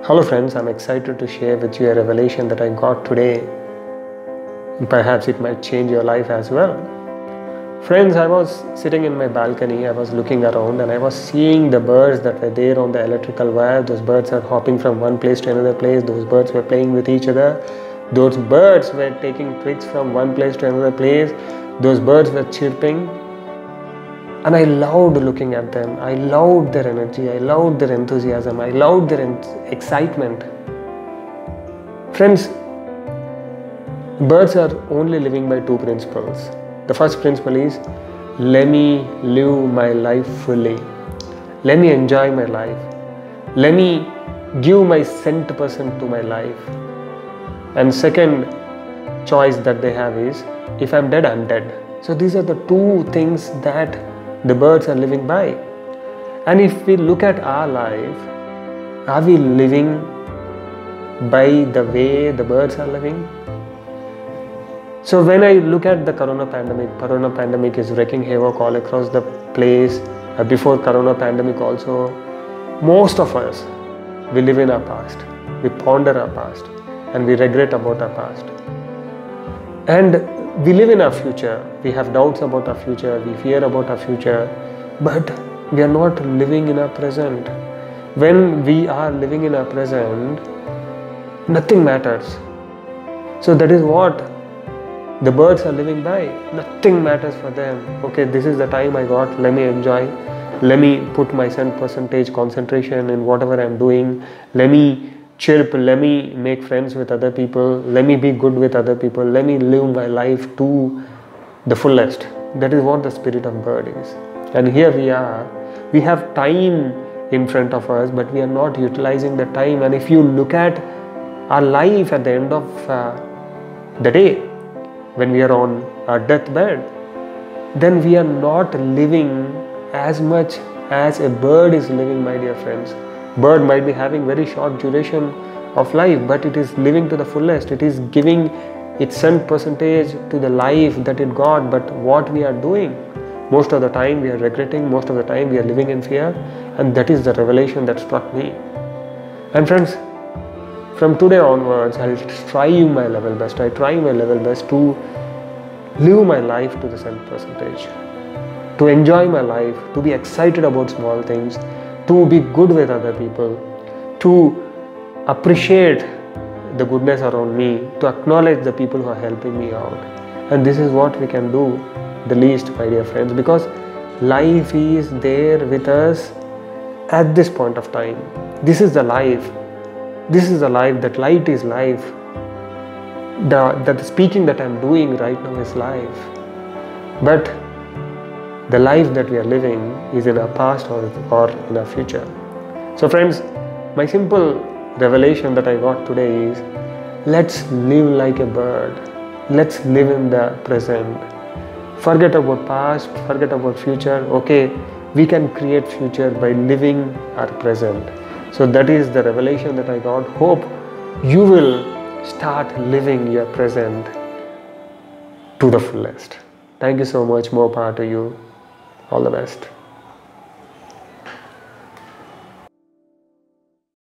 Hello friends, I'm excited to share with you a revelation that I got today. Perhaps it might change your life as well. Friends, I was sitting in my balcony, I was looking around and I was seeing the birds that were there on the electrical wire. Those birds are hopping from one place to another place. Those birds were playing with each other. Those birds were taking twigs from one place to another place. Those birds were chirping. And I loved looking at them. I loved their energy. I loved their enthusiasm. I loved their excitement. Friends, birds are only living by two principles. The first principle is, let me live my life fully. Let me enjoy my life. Let me give my 100% to my life. And second choice that they have is, if I'm dead, I'm dead. So these are the two things that the birds are living by. And if we look at our life, are we living by the way the birds are living? So when I look at the corona pandemic is wreaking havoc all across the place. Before corona pandemic also, most of us, we live in our past. We ponder our past and we regret about our past. And we live in our future. We have doubts about our future. We fear about our future. But we are not living in our present. When we are living in our present, nothing matters. So that is what the birds are living by. Nothing matters for them. Okay, this is the time I got. Let me enjoy. Let me put my percentage concentration in whatever I'm doing. Let me chirp. Let me make friends with other people. Let me be good with other people. Let me live my life to the fullest. That is what the spirit of bird is. And here we are. We have time in front of us, but we are not utilizing the time. And if you look at our life at the end of the day, when we are on our deathbed, then we are not living as much as a bird is living, my dear friends. Bird might be having very short duration of life, but it is living to the fullest. It is giving its 100% to the life that it got. But what we are doing, most of the time we are regretting, most of the time we are living in fear. And that is the revelation that struck me. And friends, from today onwards, I'll try my level best. I try my level best to live my life to the 100%, to enjoy my life, to be excited about small things, to be good with other people, to appreciate the goodness around me, to acknowledge the people who are helping me out. And this is what we can do the least, my dear friends, because life is there with us at this point of time. This is the life. This is the life. That light is life. The speaking that I'm doing right now is life. But the life that we are living is in our past or in our future. So friends, my simple revelation that I got today is, let's live like a bird. Let's live in the present. Forget about past, forget about future. Okay, we can create future by living our present. So that is the revelation that I got. Hope you will start living your present to the fullest. Thank you so much. More power to you. All the best.